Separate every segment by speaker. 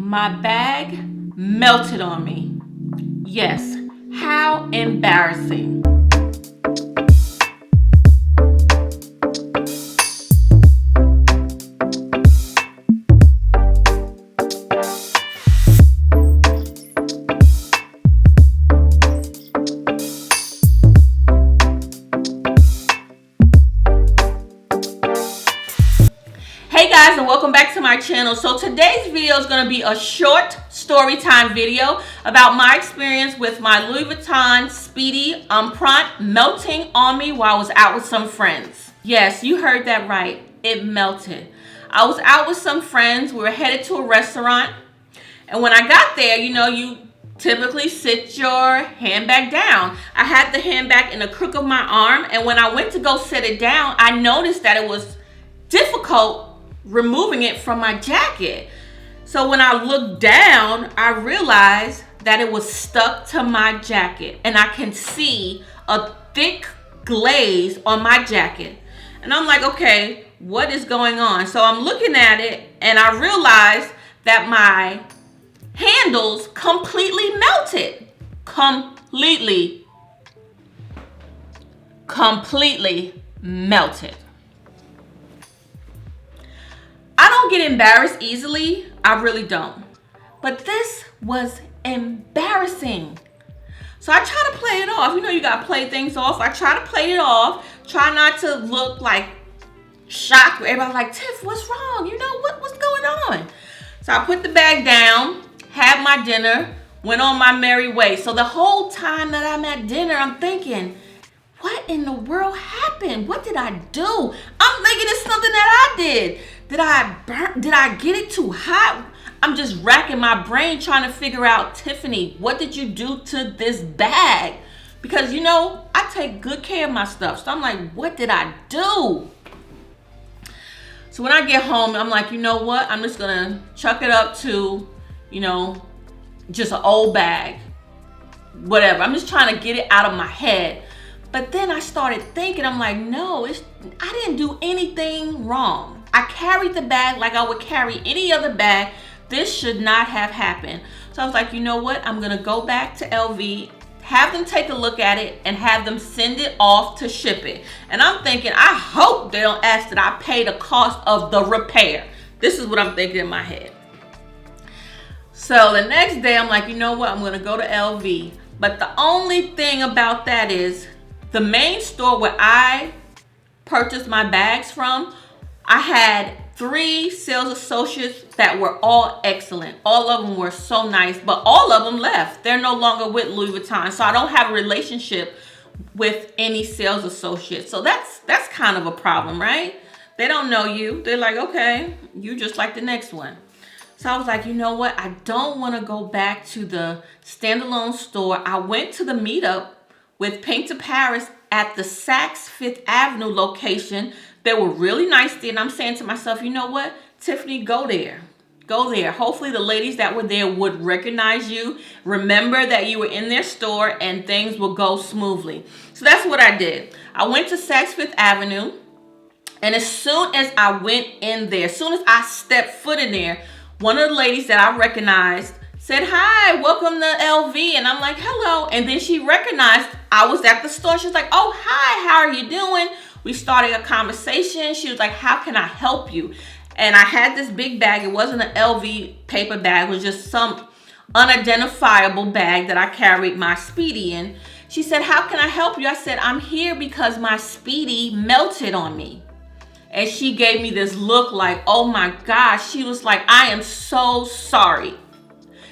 Speaker 1: My bag melted on me. Yes, how embarrassing. Hey guys, and welcome back to my channel. So today's video is going to be a short story time video about my experience with my Louis Vuitton SPEEDY Empreinte melting on me while I was out with some friends. Yes, you heard that right. It melted. I was out with some friends. We were headed to a restaurant. And when I got there, you typically sit your handbag down. I had the handbag in the crook of my arm. And when I went to go set it down, I noticed that it was difficult removing it from my jacket. So when I looked down, I realized that it was stuck to my jacket, and I can see a thick glaze on my jacket. And I'm like, okay, what is going on? So I'm looking at it, and I realized that my handles completely melted. Completely melted. I don't get embarrassed easily. I really don't. But this was embarrassing. So I try to play it off. You got to play things off. I try to play it off. Try not to look like shocked. Everybody's like, Tiff, what's wrong? What's going on? So I put the bag down, had my dinner, went on my merry way. So the whole time that I'm at dinner, I'm thinking, what in the world happened? What did I do? I'm thinking it's something that I did. Did I burn? Did I get it too hot? I'm just racking my brain trying to figure out, Tiffany, what did you do to this bag? Because, I take good care of my stuff. So I'm like, what did I do? So when I get home, I'm like, you know what? I'm just going to chuck it up to, just an old bag. Whatever. I'm just trying to get it out of my head. But then I started thinking, I'm like, no, I didn't do anything wrong. I carried the bag like I would carry any other bag. This should not have happened. So I was like, you know what? I'm going to go back to LV, have them take a look at it, and have them send it off to ship it. And I'm thinking, I hope they don't ask that I pay the cost of the repair. This is what I'm thinking in my head. So the next day, I'm like, you know what? I'm going to go to LV. But the only thing about that is the main store where I purchased my bags from, I had 3 sales associates that were all excellent. All of them were so nice, but all of them left. They're no longer with Louis Vuitton, so I don't have a relationship with any sales associates. So that's kind of a problem, right? They don't know you. They're like, okay, you just like the next one. So I was like, you know what? I don't want to go back to the standalone store. I went to the meetup with Paint to Paris at the Saks Fifth Avenue location. They were really nice there, and I'm saying to myself, you know what? Tiffany, go there. Go there. Hopefully the ladies that were there would recognize you, remember that you were in their store, and things will go smoothly. So that's what I did. I went to Saks Fifth Avenue, and as soon as I went in there, as soon as I stepped foot in there, one of the ladies that I recognized said, hi, welcome to LV. And I'm like, hello. And then she recognized I was at the store. She was like, oh, hi, how are you doing? We started a conversation. She was like, how can I help you? And I had this big bag. It wasn't an LV paper bag. It was just some unidentifiable bag that I carried my SPEEDY in. She said, how can I help you? I said, I'm here because my SPEEDY melted on me. And she gave me this look like, oh my gosh. She was like, I am so sorry.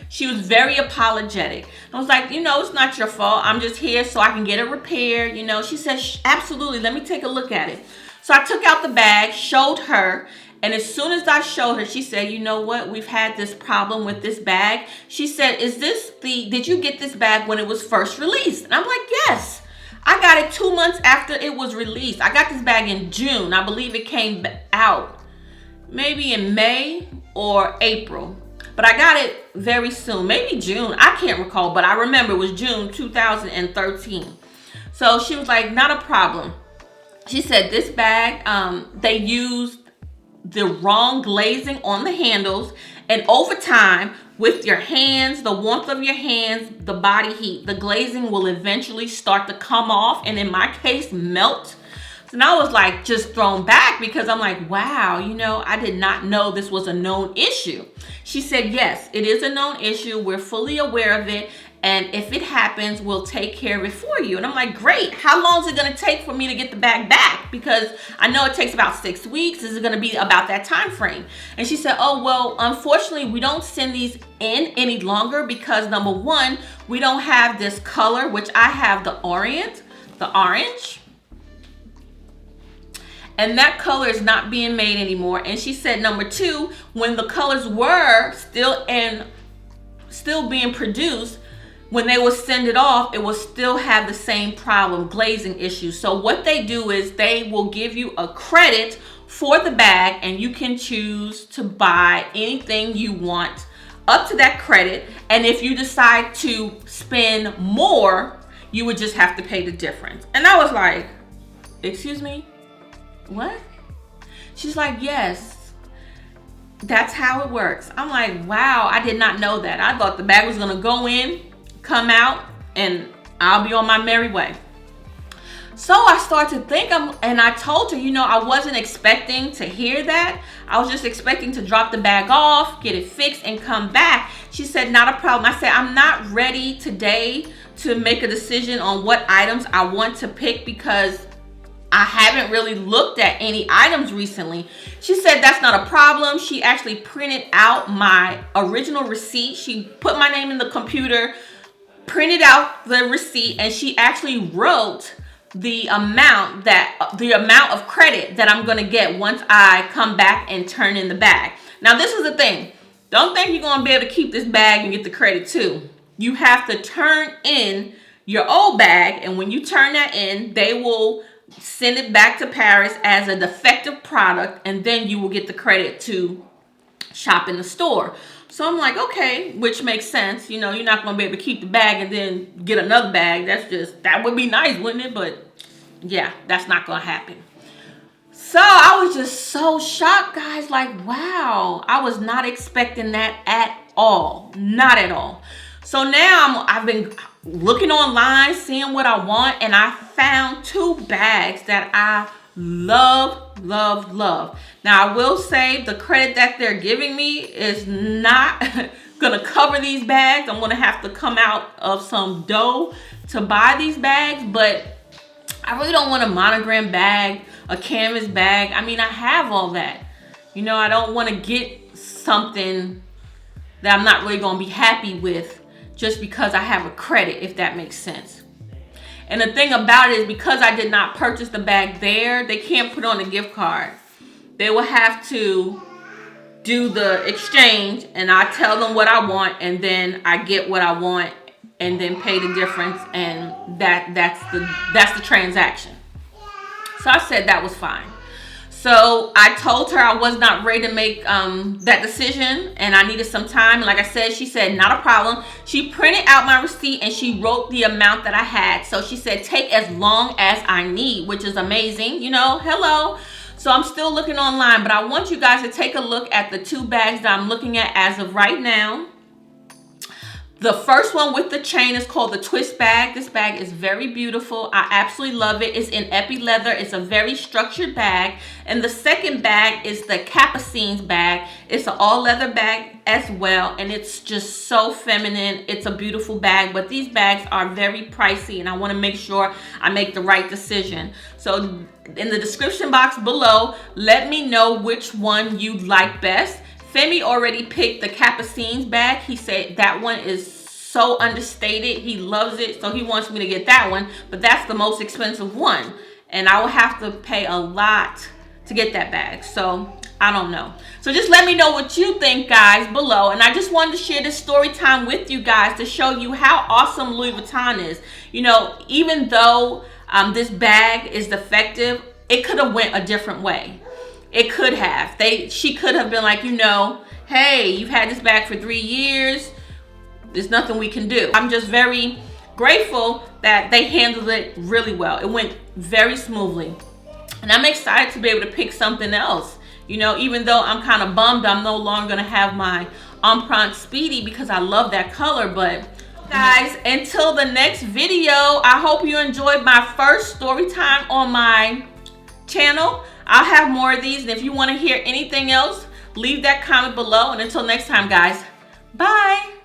Speaker 1: She was very apologetic. I was like, it's not your fault. I'm just here so I can get it repaired. She said, absolutely. Let me take a look at it. So I took out the bag, showed her. And as soon as I showed her, she said, you know what? We've had this problem with this bag. She said, did you get this bag when it was first released? And I'm like, yes. I got it 2 months after it was released. I got this bag in June. I believe it came out maybe in May or April. But I got it very soon, maybe June. I can't recall, but I remember it was June 2013. So she was like, not a problem. She said this bag, they used the wrong glazing on the handles, And over time, with your hands, the warmth of your hands, the body heat, the glazing will eventually start to come off, and in my case, melt. So now I was like just thrown back because I'm like, wow, you know, I did not know this was a known issue. She said, yes, it is a known issue. We're fully aware of it. And if it happens, we'll take care of it for you. And I'm like, great. How long is it going to take for me to get the bag back? Because I know it takes about 6 weeks. Is it going to be about that time frame? And she said, oh, well, unfortunately, we don't send these in any longer because number one, we don't have this color, which I have the orange. And that color is not being made anymore. And she said, number two, when the colors were still being produced, when they will send it off, it will still have the same problem, glazing issues. So what they do is they will give you a credit for the bag, and you can choose to buy anything you want up to that credit. And if you decide to spend more, you would just have to pay the difference. And I was like, excuse me, what? She's like, yes, that's how it works. I'm like, wow, I did not know that. I thought the bag was gonna go in, come out, and I'll be on my merry way. So I started to think, and I told her, you know, I wasn't expecting to hear that. I was just expecting to drop the bag off, get it fixed, and come back. She said, not a problem. I said, I'm not ready today to make a decision on what items I want to pick because I haven't really looked at any items recently. She said that's not a problem. She actually printed out my original receipt. She put my name in the computer, printed out the receipt, and she actually wrote the amount of credit that I'm gonna get once I come back and turn in the bag. Now this is the thing. Don't think you're gonna be able to keep this bag and get the credit too. You have to turn in your old bag, and when you turn that in, they will send it back to Paris as a defective product, and then you will get the credit to shop in the store. So I'm like, okay, which makes sense. You know, you're not going to be able to keep the bag and then get another bag. That would be nice, wouldn't it? But yeah, that's not going to happen. So I was just so shocked, guys. Like, wow, I was not expecting that at all. Not at all. So now I've been looking online, seeing what I want, and I found 2 bags that I love. Now I will say the credit that they're giving me is not gonna cover these bags. I'm gonna have to come out of some dough to buy these bags, but I really don't want a monogram bag, a canvas bag. I mean, I have all that. You know, I don't want to get something that I'm not really gonna be happy with just because I have a credit, if that makes sense. And the thing about it is, because I did not purchase the bag there, they can't put on a gift card. They will have to do the exchange, and I tell them what I want, and then I get what I want, and then pay the difference, and that's the transaction. So I said that was fine. So I told her I was not ready to make that decision, and I needed some time. And like I said, she said, not a problem. She printed out my receipt and she wrote the amount that I had. So she said, take as long as I need, which is amazing. You know, hello. So I'm still looking online, but I want you guys to take a look at the 2 bags that I'm looking at as of right now. The first one with the chain is called the twist bag. This bag is very beautiful. I absolutely love it. It's in epi leather. It's a very structured bag. And the second bag is the Capucines bag. It's an all leather bag as well. And it's just so feminine. It's a beautiful bag. But these bags are very pricey, and I want to make sure I make the right decision. So in the description box below, let me know which one you like best. Femi already picked the Capucines bag. He said that one is so understated. He loves it, so he wants me to get that one. But that's the most expensive one, and I will have to pay a lot to get that bag. So I don't know. So just let me know what you think, guys, below. And I just wanted to share this story time with you guys to show you how awesome Louis Vuitton is. You know, even though this bag is defective, it could have went a different way. It could have. She could have been like, you know, hey, you've had this bag for 3 years. There's nothing we can do. I'm just very grateful that they handled it really well. It went very smoothly. And I'm excited to be able to pick something else, You know, even though I'm kind of bummed I'm no longer gonna have my Empreinte Speedy because I love that color. But guys, until the next video, I hope you enjoyed my first story time on my channel. I'll have more of these, and if you want to hear anything else, leave that comment below. And until next time, guys, bye.